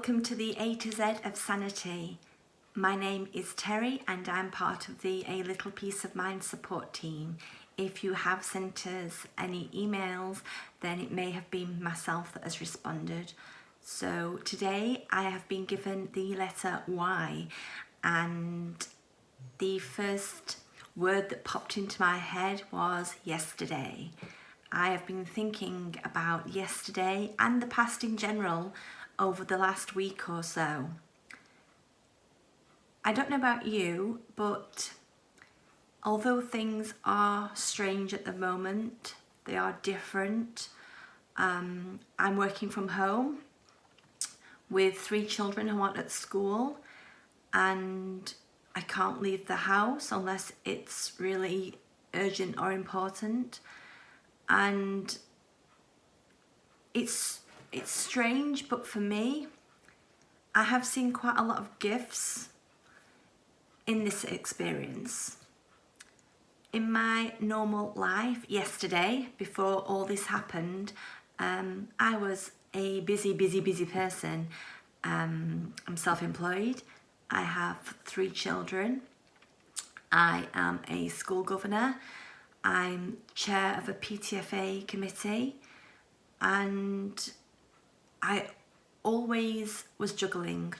Welcome to the A to Z of Sanity. My name is Terry and I'm part of the A Little Peace of Mind support team. If you have sent us any emails, then it may have been myself that has responded. So today I have been given the letter Y, and the first word that popped into my head was yesterday. I have been thinking about yesterday and the past in general over the last week or so. I don't know about you, but although things are strange at the moment, they are different. I'm working from home with 3 children who aren't at school, and I can't leave the house unless it's really urgent or important. And it's strange, but for me, I have seen quite a lot of gifts in this experience. In my normal life, yesterday, before all this happened, I was a busy person. I'm self-employed. I have 3 children. I am a school governor. I'm chair of a PTFA committee, and I always was juggling.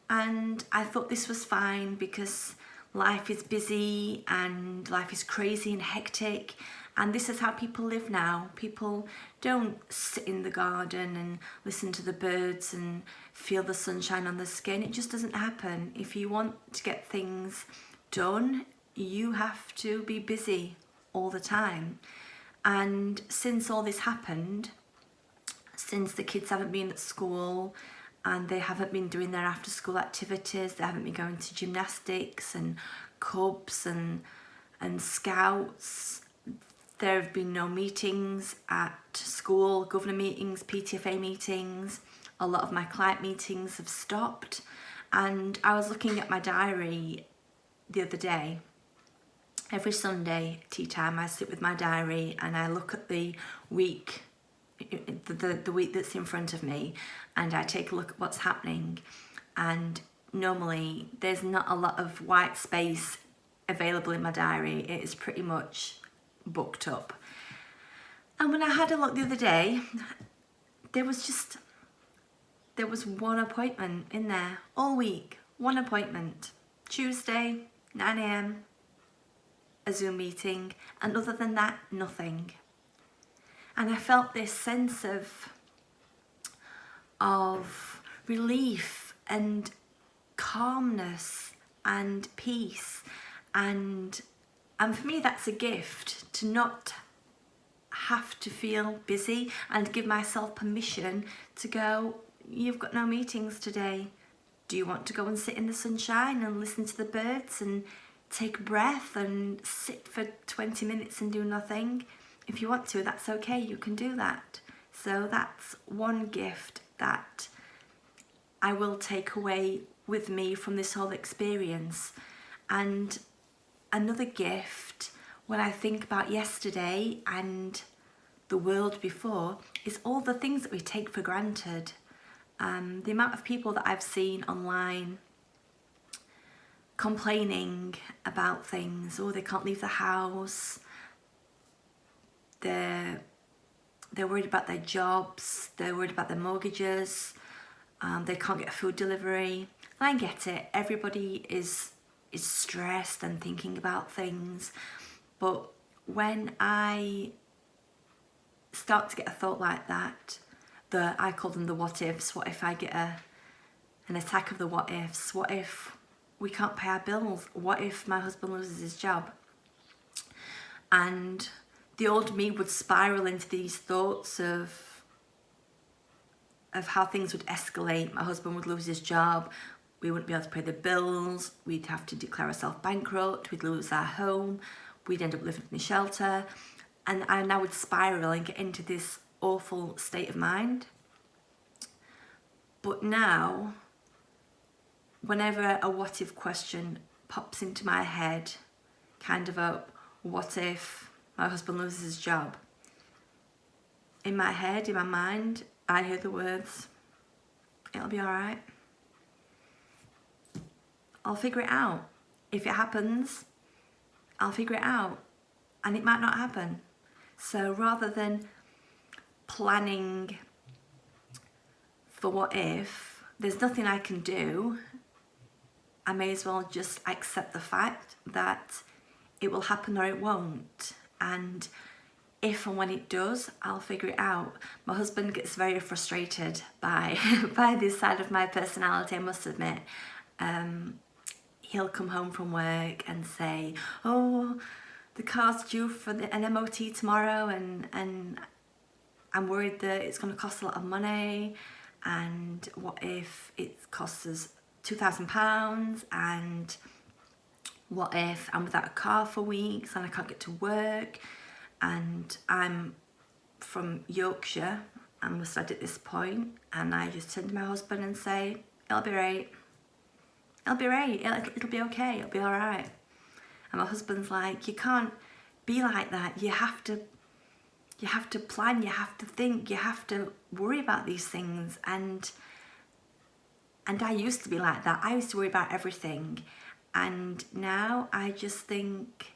And I thought this was fine because life is busy and life is crazy and hectic, and this is how people live now. People don't sit in the garden and listen to the birds and feel the sunshine on the skin. It just doesn't happen. If you want to get things done, you have to be busy all the time. And since all this happened, since the kids haven't been at school and they haven't been doing their after school activities, they haven't been going to gymnastics and clubs and scouts, there have been no meetings at school, governor meetings, PTFA meetings. A lot of my client meetings have stopped. And I was looking at my diary the other day. Every Sunday tea time I sit with my diary and I look at the week, the week that's in front of me, and I take a look at what's happening. And normally there's not a lot of white space available in my diary. It is pretty much booked up. And when I had a look the other day, there was one appointment in there all week. One appointment. Tuesday, 9 a.m, a Zoom meeting, and other than that, nothing. And I felt this sense of relief and calmness and peace, and for me that's a gift, to not have to feel busy and give myself permission to go, you've got no meetings today. Do you want to go and sit in the sunshine and listen to the birds and take a breath and sit for 20 minutes and do nothing? If you want to, that's okay, you can do that. So that's one gift that I will take away with me from this whole experience. And another gift, when I think about yesterday and the world before, is all the things that we take for granted. The amount of people that I've seen online complaining about things, or they can't leave the house, they're worried about their jobs, they're worried about their mortgages, they can't get a food delivery. And I get it, everybody is stressed and thinking about things, but when I start to get a thought like that, I call them the what-ifs. What if I get an attack of the what-ifs? What if we can't pay our bills? What if my husband loses his job? And the old me would spiral into these thoughts of how things would escalate. My husband would lose his job, we wouldn't be able to pay the bills, we'd have to declare ourselves bankrupt, we'd lose our home, we'd end up living in a shelter. And I now would spiral and get into this awful state of mind. But now, whenever a what if question pops into my head, kind of a what if my husband loses his job, in my head, in my mind, I hear the words, It'll be all right. I'll figure it out. If it happens, I'll figure it out. And it might not happen. So rather than planning for what if, there's nothing I can do, I may as well just accept the fact that it will happen or it won't. And if and when it does, I'll figure it out. My husband gets very frustrated by by this side of my personality, I must admit. He'll come home from work and say, oh, the car's due for an MOT tomorrow, and I'm worried that it's going to cost a lot of money, and what if it costs us £2,000, and what if I'm without a car for weeks and I can't get to work, and I'm from Yorkshire and we're sad at this point, and I just turn to my husband and say, it'll be right, it'll be right, it'll be okay, it'll be all right. And my husband's like, you can't be like that, you have to plan, you have to think, you have to worry about these things. And I used to be like that. I used to worry about everything, and now I just think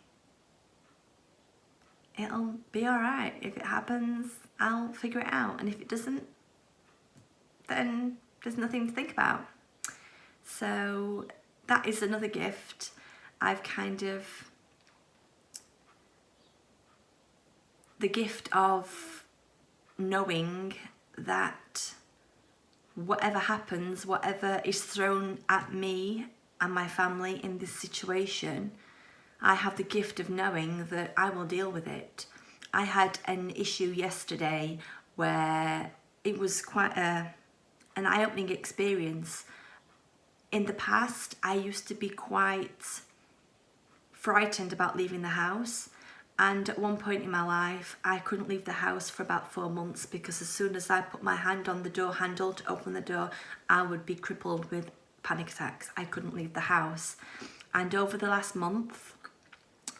it'll be all right. If it happens, I'll figure it out, and if it doesn't, then there's nothing to think about. So that is another gift. I've kind of, the gift of knowing that whatever happens, whatever is thrown at me and my family in this situation, I have the gift of knowing that I will deal with it. I had an issue yesterday where it was quite an eye-opening experience. In the past, I used to be quite frightened about leaving the house. And at one point in my life, I couldn't leave the house for about 4 months, because as soon as I put my hand on the door handle to open the door, I would be crippled with panic attacks. I couldn't leave the house. And over the last month,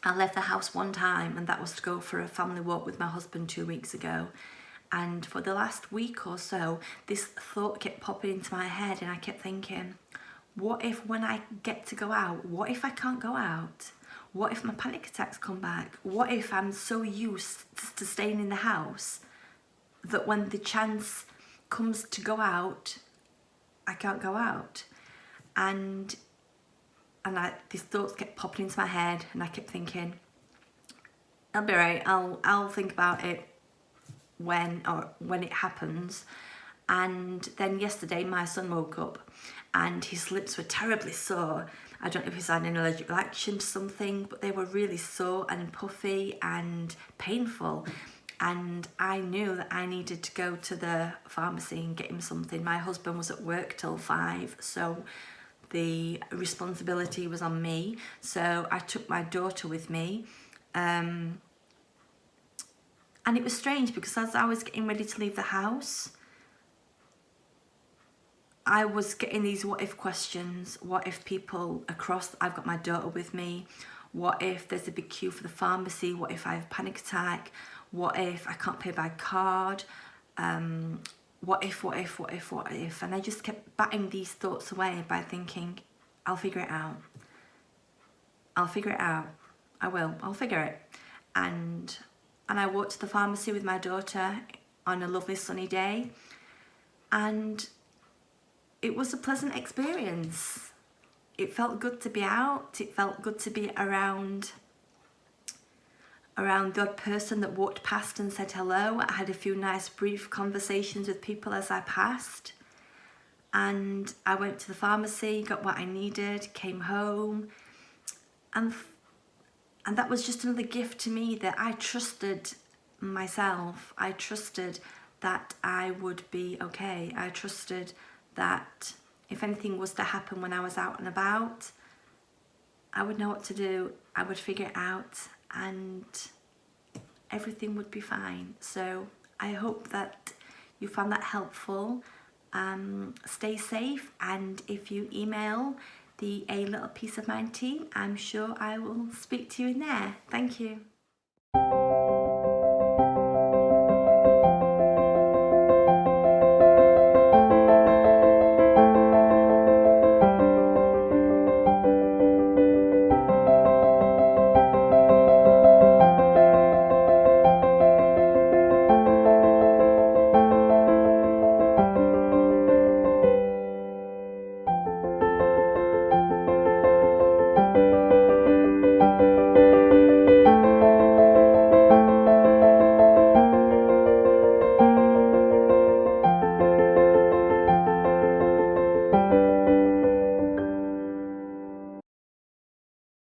I left the house one time, and that was to go for a family walk with my husband 2 weeks ago. And for the last week or so, this thought kept popping into my head, and I kept thinking, what if when I get to go out, what if I can't go out? What if my panic attacks come back? What if I'm so used to staying in the house that when the chance comes to go out, I can't go out? And these thoughts kept popping into my head, and I kept thinking, I'll be right, I'll think about it when it happens. And then yesterday my son woke up and his lips were terribly sore. I don't know if he's had an allergic reaction to something, but they were really sore and puffy and painful. And I knew that I needed to go to the pharmacy and get him something. My husband was at work till 5, so the responsibility was on me. So I took my daughter with me. And it was strange, because as I was getting ready to leave the house, I was getting these what if questions. What if people across, I've got my daughter with me. What if there's a big queue for the pharmacy? What if I have a panic attack? What if I can't pay by card? What if? And I just kept batting these thoughts away by thinking, I'll figure it out. I'll figure it out. I will. I'll figure it. And I walked to the pharmacy with my daughter on a lovely sunny day, and it was a pleasant experience. It felt good to be out. It felt good to be around the odd person that walked past and said hello. I had a few nice brief conversations with people as I passed. And I went to the pharmacy, got what I needed, came home. And that was just another gift to me, that I trusted myself. I trusted that I would be okay. I trusted that if anything was to happen when I was out and about, I would know what to do, I would figure it out, and everything would be fine. So I hope that you found that helpful. Stay safe, and if you email the A Little Piece of Mind team, I'm sure I will speak to you in there. Thank you.